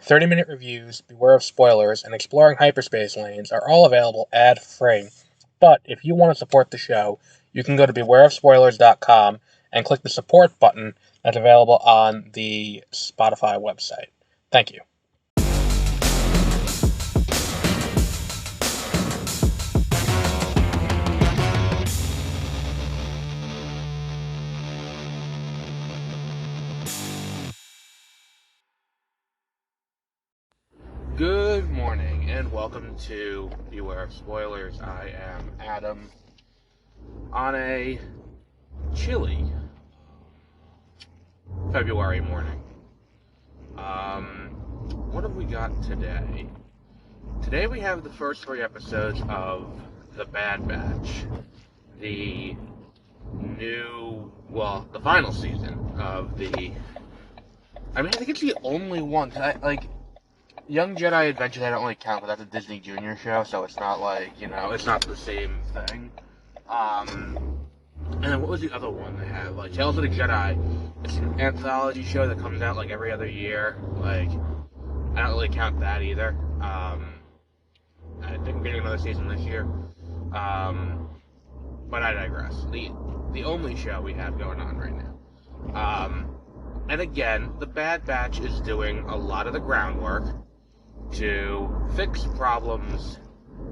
30-minute reviews, beware of spoilers, and exploring hyperspace lanes are all available ad-free. But if you want to support the show, you can go to bewareofspoilers.com and click the support button that's available on the Spotify website. Thank you. Good morning, and welcome to Beware of Spoilers. I am Adam. On a chilly February morning, what have we got today? Today we have the first 3 episodes of The Bad Batch, the final season of I think it's the only one, Young Jedi Adventures I don't really count, but that's a Disney Junior show, so it's not it's not the same thing. And then what was the other one they had? Tales of the Jedi. It's an anthology show that comes out every other year. I don't really count that either. I think we're getting another season this year. But I digress. The only show we have going on right now. And again, The Bad Batch is doing a lot of the groundwork to fix problems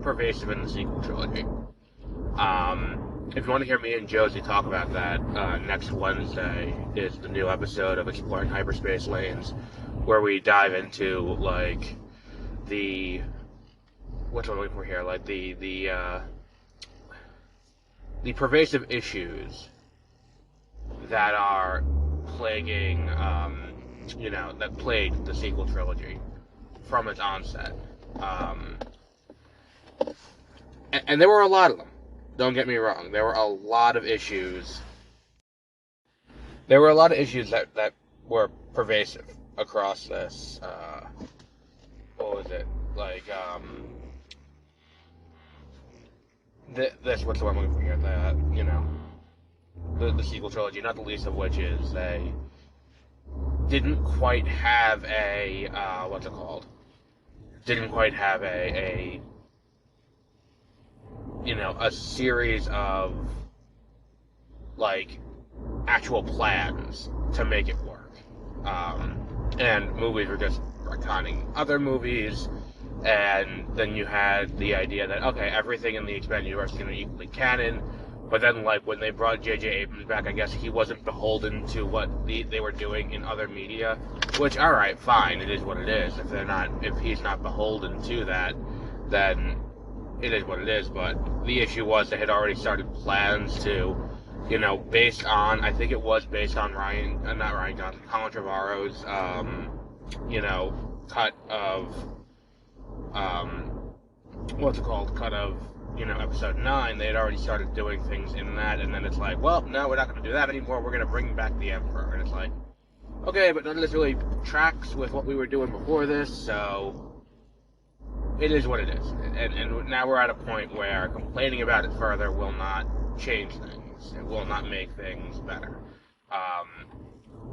pervasive in the sequel trilogy. If you want to hear me and Josie talk about that, next Wednesday is the new episode of Exploring Hyperspace Lanes, where we dive into, the... What's what I'm looking for here? The pervasive issues that are plaguing, that plagued the sequel trilogy from its onset. And there were a lot of them. Don't get me wrong. There were a lot of issues. There were a lot of issues that were pervasive across this. What was it? This, what's the one I'm looking for here? The sequel trilogy, not the least of which is they didn't quite have a, didn't quite have a series of, actual plans to make it work. And movies were just retconning other movies, and then you had the idea that, okay, everything in the expanded universe is going to be equally canon, but then, when they brought J.J. Abrams back, I guess he wasn't beholden to what they were doing in other media, which, alright, fine, it is what it is. If he's not beholden to that, then it is what it is. But the issue was they had already started plans to, based on, I think it was based on Colin Trevorrow's, cut of, cut of, episode 9, they had already started doing things in that, and then it's well, no, we're not going to do that anymore, we're going to bring back the Emperor, and it's okay, but none of this really tracks with what we were doing before this, so it is what it is, and now we're at a point where complaining about it further will not change things, it will not make things better,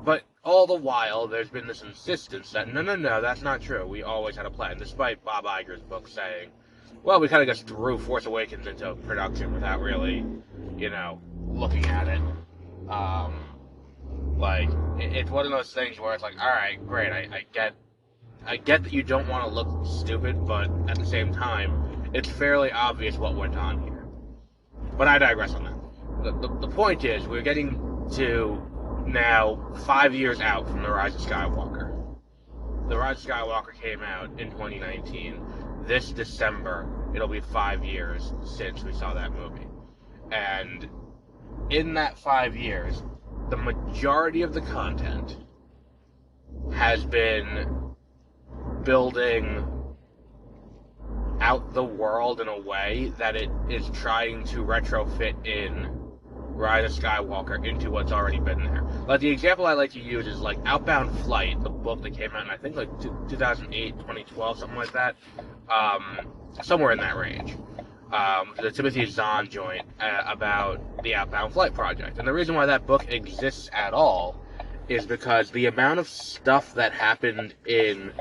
but all the while, there's been this insistence that, no, that's not true, we always had a plan, despite Bob Iger's book saying, well, we kind of just threw Force Awakens into production without really, looking at it. It's one of those things where it's alright, great, I get that you don't want to look stupid, but at the same time, it's fairly obvious what went on here. But I digress on that. The point is, we're getting to now 5 years out from The Rise of Skywalker. The Rise of Skywalker came out in 2019. This December, it'll be 5 years since we saw that movie. And in that 5 years, the majority of the content has been building out the world in a way that it is trying to retrofit in Rise of Skywalker into what's already been there. The example I like to use is Outbound Flight, the book that came out in I think 2008, 2012, something like that. Somewhere in that range. The Timothy Zahn joint about the Outbound Flight project. And the reason why that book exists at all is because the amount of stuff that happened in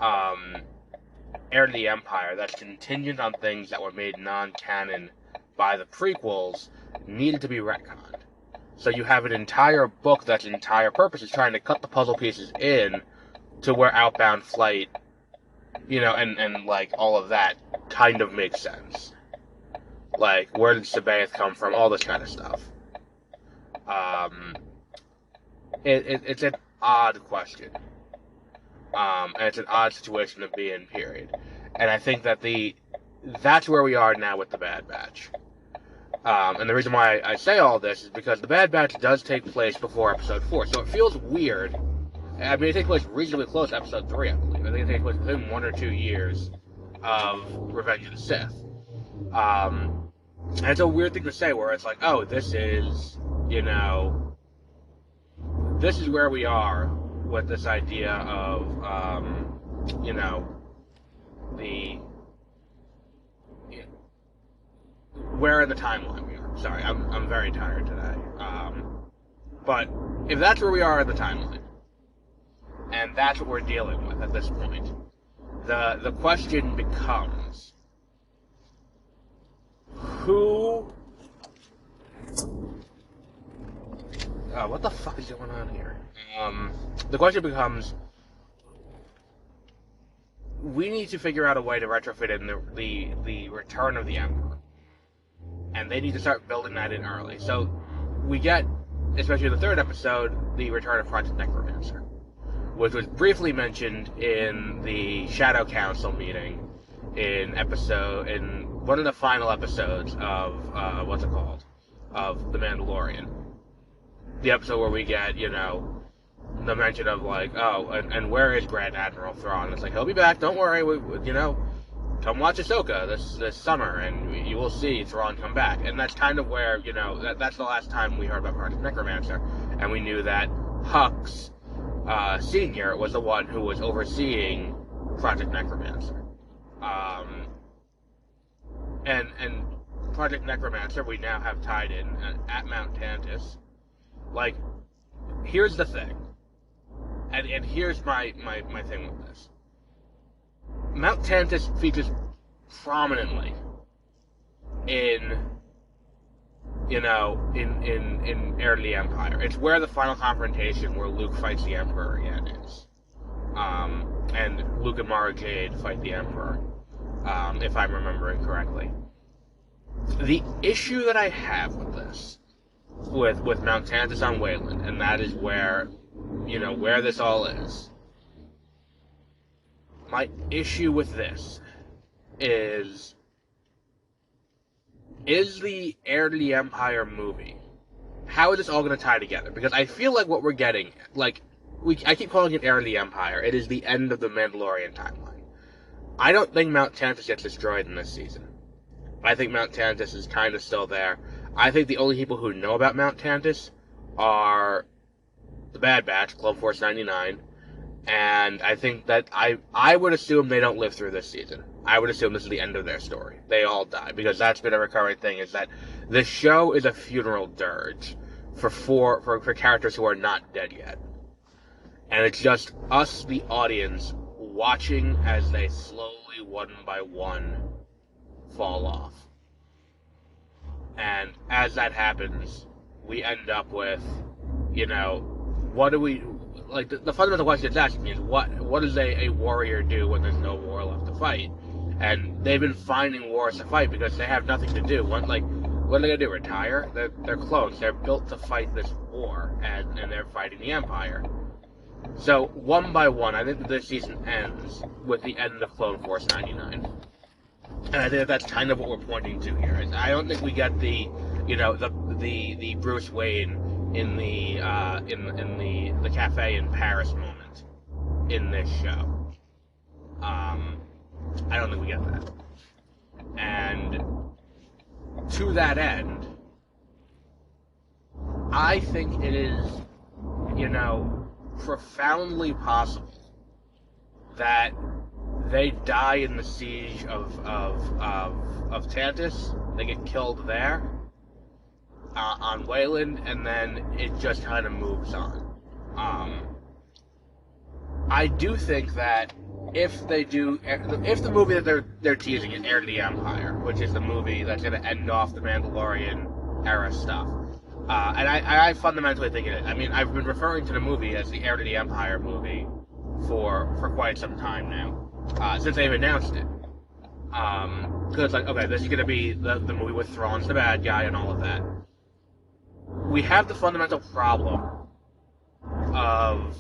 Heir to the Empire that's contingent on things that were made non-canon by the prequels needed to be retconned. So you have an entire book that's entire purpose is trying to cut the puzzle pieces in to where Outbound Flight, and like all of that kind of makes sense. Like, where did Sabaoth come from? All this kind of stuff. It's an odd question. And it's an odd situation to be in, period. And I think that that's where we are now with the Bad Batch. And the reason why I say all this is because the Bad Batch does take place before Episode 4, so it feels weird. I mean, it takes place reasonably close to Episode 3, I believe. I think it takes place within 1 or 2 years of Revenge of the Sith. And it's a weird thing to say, where it's like, oh, this is where we are with this idea of, where in the timeline we are. Sorry, I'm very tired today. But if that's where we are in the timeline, and that's what we're dealing with at this point, the question becomes, who... what the fuck is going on here? The question becomes, we need to figure out a way to retrofit in the return of the Emperor. And they need to start building that in early. So we get, especially in the 3rd episode, the return of Project Necromancer, which was briefly mentioned in the Shadow Council meeting in one of the final episodes of, of The Mandalorian. The episode where we get, the mention of, like, oh, and where is Grand Admiral Thrawn? It's like, he'll be back, don't worry, come watch Ahsoka this summer, and you will see Thrawn come back. And that's kind of where, that's the last time we heard about Project Necromancer, and we knew that Hux, Sr. was the one who was overseeing Project Necromancer. And Project Necromancer we now have tied in at Mount Tantus. Like, here's the thing, and here's my thing with this. Mount Tantus features prominently in Heir to the Empire. It's where the final confrontation where Luke fights the Emperor again is. And Luke and Mara Jade fight the Emperor, if I'm remembering correctly. The issue that I have with this, with Mount Tantus on Wayland, and that is where this all is. My issue with this is the Heir to the Empire movie, how is this all going to tie together? Because I feel like what we're getting, I keep calling it Heir to the Empire. It is the end of the Mandalorian timeline. I don't think Mount Tantus gets destroyed in this season. I think Mount Tantus is kind of still there. I think the only people who know about Mount Tantus are the Bad Batch, Club Force 99, and I think that I would assume they don't live through this season. I would assume this is the end of their story. They all die, because that's been a recurring thing, is that the show is a funeral dirge for characters who are not dead yet. And it's just us, the audience, watching as they slowly, one by one, fall off. And as that happens, we end up with, what do we... Like, the fundamental question it's asking is, what does a warrior do when there's no war left to fight? And they've been finding wars to fight because they have nothing to do. What are they going to do, retire? They're clones. They're built to fight this war, and they're fighting the Empire. So, one by one, I think that this season ends with the end of Clone Force 99. And I think that that's kind of what we're pointing to here. I don't think we get the Bruce Wayne in the cafe in Paris moment in this show. I don't think we get that. And to that end, I think it is, profoundly possible that they die in the siege of Tantus. They get killed there on Wayland, and then it just kind of moves on. I do think that if the movie that they're teasing is Heir to the Empire, which is the movie that's going to end off the Mandalorian era stuff. And I fundamentally think it is. I mean, I've been referring to the movie as the Heir to the Empire movie for quite some time now, since they've announced it. Because it's like, okay, this is going to be the movie with Thrawn's the bad guy and all of that. We have the fundamental problem of,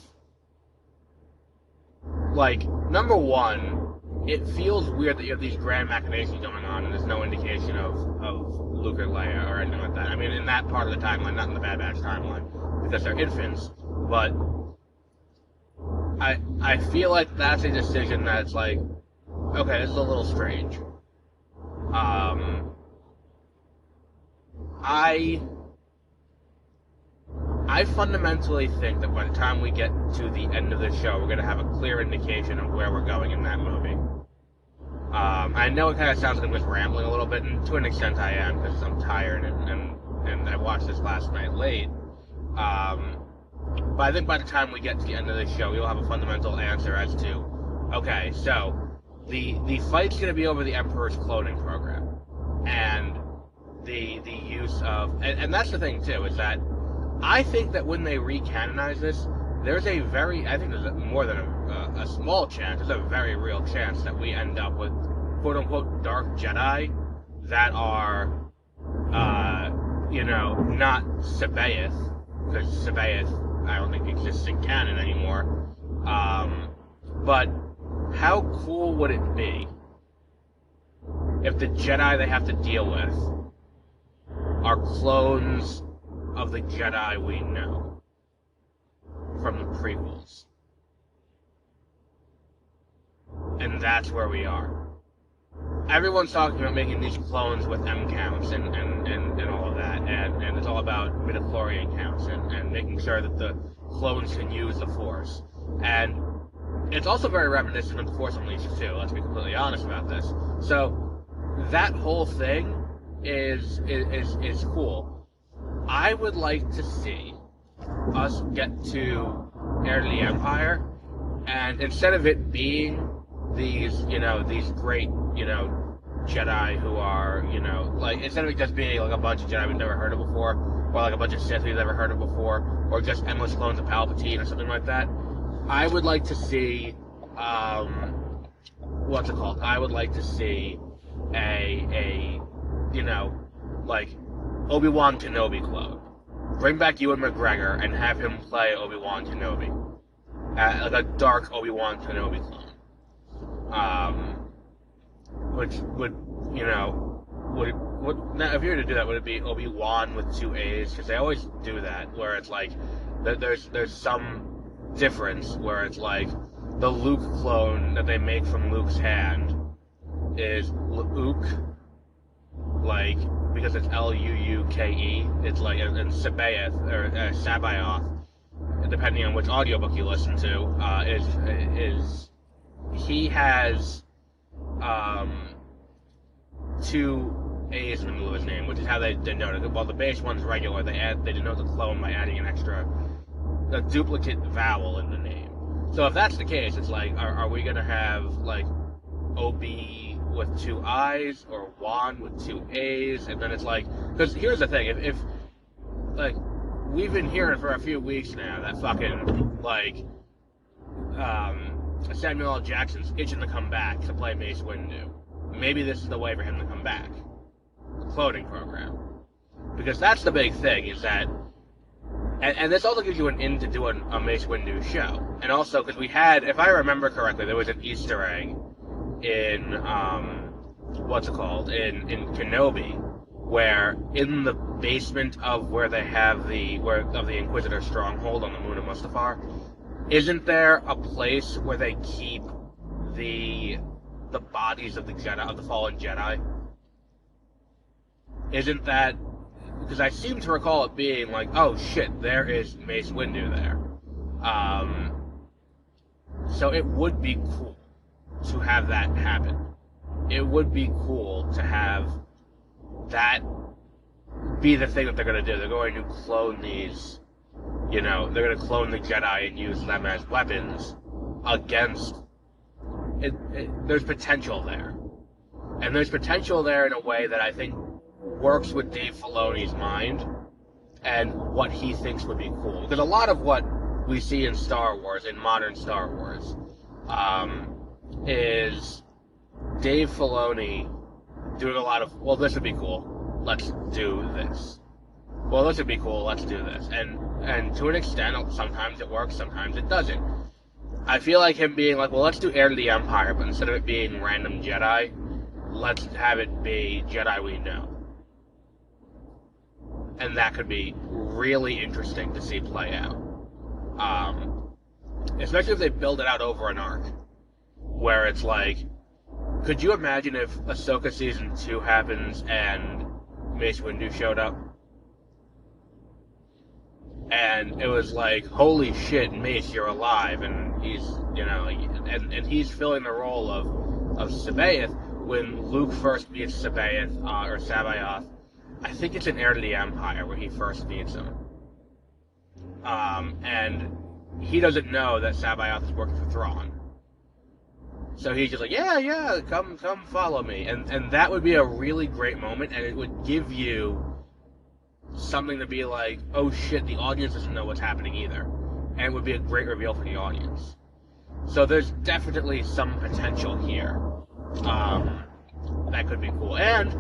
like, number one, it feels weird that you have these grand machinations going on and there's no indication of Luke or Leia or anything like that. I mean, in that part of the timeline, not in the Bad Batch timeline, because they're infants, but I feel like that's a decision that's like, okay, this is a little strange. I fundamentally think that by the time we get to the end of the show, we're going to have a clear indication of where we're going in that movie. I know it kind of sounds like I'm just rambling a little bit, and to an extent I am, because I'm tired, and I watched this last night late. But I think by the time we get to the end of the show, we'll have a fundamental answer as to, okay, so the fight's going to be over the Emperor's cloning program, and the use of, and that's the thing too, is that I think that when they recanonize this, there's a very, I think there's more than a small chance, there's a very real chance that we end up with quote-unquote dark Jedi that are, not Sabaoth, because Sabaoth, I don't think exists in canon anymore, but how cool would it be if the Jedi they have to deal with are clones of the Jedi we know from the prequels? And that's where we are. Everyone's talking about making these clones with M counts and all of that, and it's all about midichlorian counts and making sure that the clones can use the Force. And it's also very reminiscent of the Force Unleashed too, let's be completely honest about this. So that whole thing is cool. I would like to see us get to Heir to the Empire, and instead of it being these great, Jedi who are, like, instead of it just being like a bunch of Jedi we've never heard of before, or like a bunch of Sith we've never heard of before, or just endless clones of Palpatine or something like that, I would like to see, what's it called? I would like to see a like, Obi-Wan Kenobi clone. Bring back Ewan McGregor and have him play Obi-Wan Kenobi. Like a dark Obi-Wan Kenobi clone. Which would, now if you were to do that, would it be Obi-Wan with two A's? Because they always do that, where it's like, there's some difference where it's like, the Luke clone that they make from Luke's hand is Luke, like, because it's Luuke, it's like, and Sabaoth, or Sabaoth, depending on which audiobook you listen to, is he has two A's in the middle of his name, which is how they denote it. While the base one's regular, they denote the clone by adding a duplicate vowel in the name. So if that's the case, it's like, are we gonna have like OB with two I's or Wan with two A's? And then it's like, because here's the thing, if like, we've been hearing for a few weeks now that fucking like Samuel L. Jackson's itching to come back to play Mace Windu. Maybe this is the way for him to come back. The cloning program. Because that's the big thing, is that, and this also gives you an in to do a Mace Windu show. And also, because we had, if I remember correctly, there was an Easter egg in, what's it called, in Kenobi, where in the basement of where they have of the Inquisitor stronghold on the moon of Mustafar, isn't there a place where they keep the bodies of the Jedi, of the fallen Jedi? Isn't that, because I seem to recall it being like, oh shit, there is Mace Windu there. So it would be cool to have that happen. It would be cool to have that be the thing that they're going to do. They're going to clone these, they're going to clone the Jedi and use them as weapons against there's potential there. And there's potential there in a way that I think works with Dave Filoni's mind and what he thinks would be cool. Because a lot of what we see in Star Wars, in modern Star Wars, is Dave Filoni doing a lot of, well, this would be cool, let's do this. Well, this would be cool, let's do this. And to an extent, sometimes it works, sometimes it doesn't. I feel like him being like, well, let's do Heir to the Empire, but instead of it being random Jedi, let's have it be Jedi we know. And that could be really interesting to see play out. Especially if they build it out over an arc. Where it's like, could you imagine if Ahsoka Season 2 happens and Mace Windu showed up? And it was like, holy shit, Mace, you're alive, and he's, and he's filling the role of Sabaoth when Luke first meets Sabaoth, or Sabaoth. I think it's in Heir to the Empire where he first meets him. And he doesn't know that Sabaoth is working for Thrawn. So he's just like, yeah, come follow me. And that would be a really great moment, and it would give you something to be like, oh shit, the audience doesn't know what's happening either. And it would be a great reveal for the audience. So there's definitely some potential here. That could be cool. And,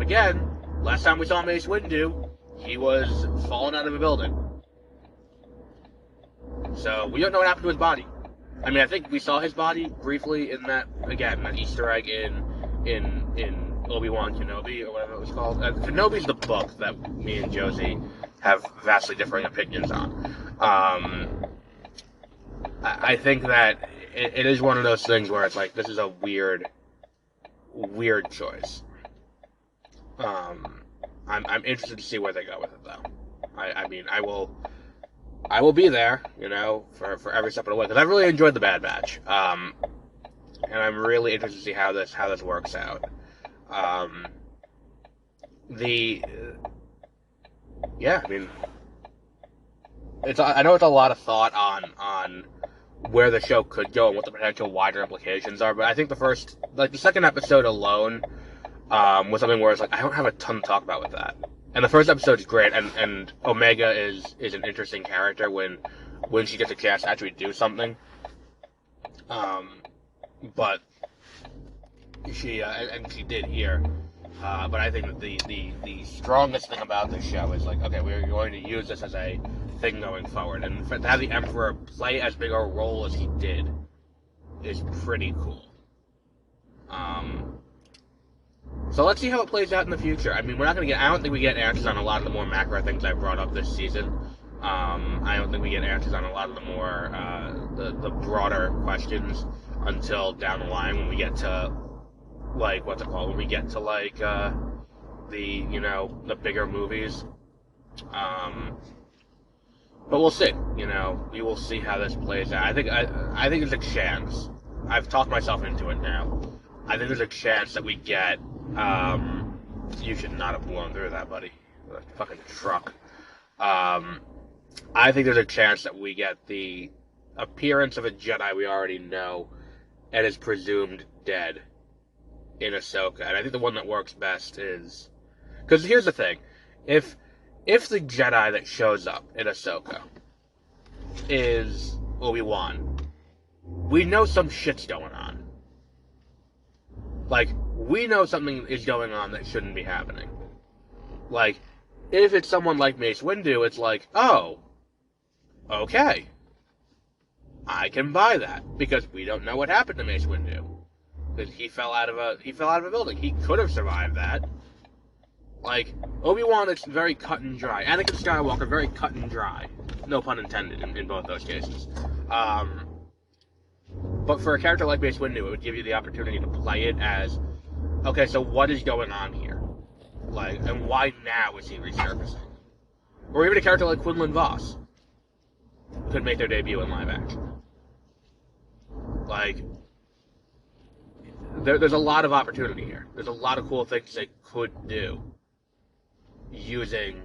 again, last time we saw Mace Windu, he was falling out of a building. So we don't know what happened to his body. I mean, I think we saw his body briefly in that, again, that Easter egg in Obi-Wan Kenobi, or whatever it was called. Kenobi's the book that me and Josie have vastly differing opinions on. I think that it is one of those things where it's like, this is a weird choice. I'm interested to see where they go with it, though. I mean, I will be there, for every step of the way, because I really enjoyed the Bad Batch, and I'm really interested to see how this works out. I mean, I know it's a lot of thought on where the show could go and what the potential wider implications are, but I think the second episode alone was something where it's like, I don't have a ton to talk about with that. And the first episode is great, and Omega is an interesting character when she gets a chance to actually do something. But she did here. But I think that the strongest thing about this show is like, okay, we're going to use this as a thing going forward, and to have the Emperor play as big a role as he did is pretty cool. So let's see how it plays out in the future. I mean, I don't think we get answers on a lot of the more macro things I brought up this season. I don't think we get answers on a lot of the more, the broader questions until down the line when we get to, like, what's it called? When we get to, like, the bigger movies. But we'll see, we will see how this plays out. I think there's a chance. I've talked myself into it now. I think there's a chance that we get, you should not have blown through that, buddy. That fucking truck. I think there's a chance that we get the appearance of a Jedi we already know and is presumed dead in Ahsoka. And I think the one that works best is... Because here's the thing. If the Jedi that shows up in Ahsoka is Obi-Wan, we know some shit's going on. Like, we know something is going on that shouldn't be happening. Like, if it's someone like Mace Windu, it's like, oh, okay, I can buy that, because we don't know what happened to Mace Windu. Because he fell out of a building. He could have survived that. Like, Obi-Wan, it's very cut and dry. Anakin Skywalker, very cut and dry. No pun intended in both those cases. But for a character like Mace Windu, it would give you the opportunity to play it as, okay, so what is going on here? Like, and why now is he resurfacing? Or even a character like Quinlan Vos could make their debut in live action. Like, there's a lot of opportunity here. There's a lot of cool things they could do using,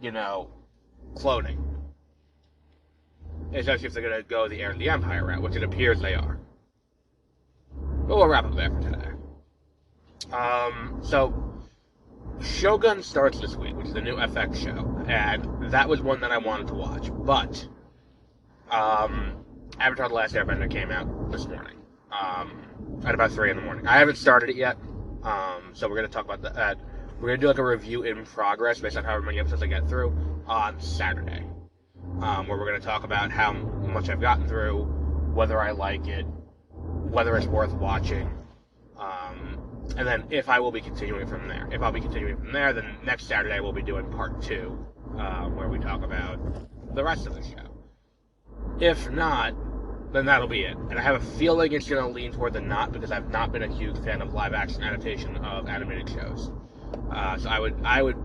cloning. Especially if they're going to go the Heir to the Empire route, which it appears they are. But we'll wrap up there for today. So Shogun starts this week, which is the new FX show, and that was one that I wanted to watch. But Avatar: The Last Airbender came out this morning, at about 3 in the morning. I haven't started it yet, so we're going to talk about that. We're going to do like a review in progress based on however many episodes I get through on Saturday, where we're going to talk about how much I've gotten through, whether I like it, whether it's worth watching, and then if I will be continuing from there. If I'll be continuing from there, then next Saturday we'll be doing part 2, where we talk about the rest of the show. If not, then that'll be it. And I have a feeling it's going to lean toward the not, because I've not been a huge fan of live-action adaptation of animated shows. So I would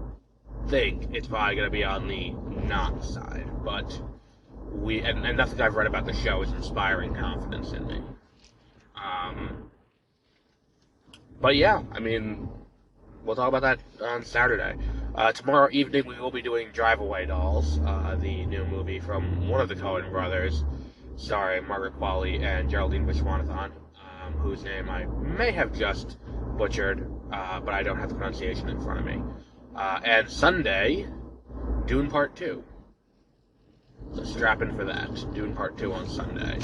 think it's probably going to be on the not side. But and nothing I've read about the show is inspiring confidence in me. But yeah, I mean, we'll talk about that on Saturday. Tomorrow evening we will be doing Drive Away Dolls, the new movie from one of the Coen brothers, starring Margaret Qualley and Geraldine Viswanathan, whose name I may have just butchered, but I don't have the pronunciation in front of me. And Sunday, Dune Part 2. So strap in for that. Dune Part 2 on Sunday.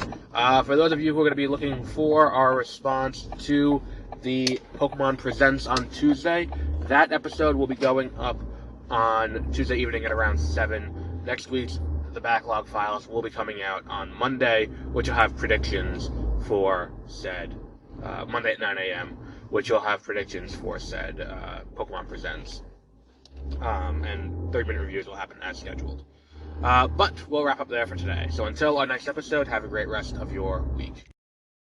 For those of you who are going to be looking for our response to the Pokemon Presents on Tuesday, that episode will be going up on Tuesday evening at around 7. Next week's The Backlog Files will be coming out on Monday, which will have predictions for said, Monday at 9 a.m., which will have predictions for said Pokemon Presents. And 30-minute reviews will happen as scheduled. But we'll wrap up there for today. So until our next episode, have a great rest of your week.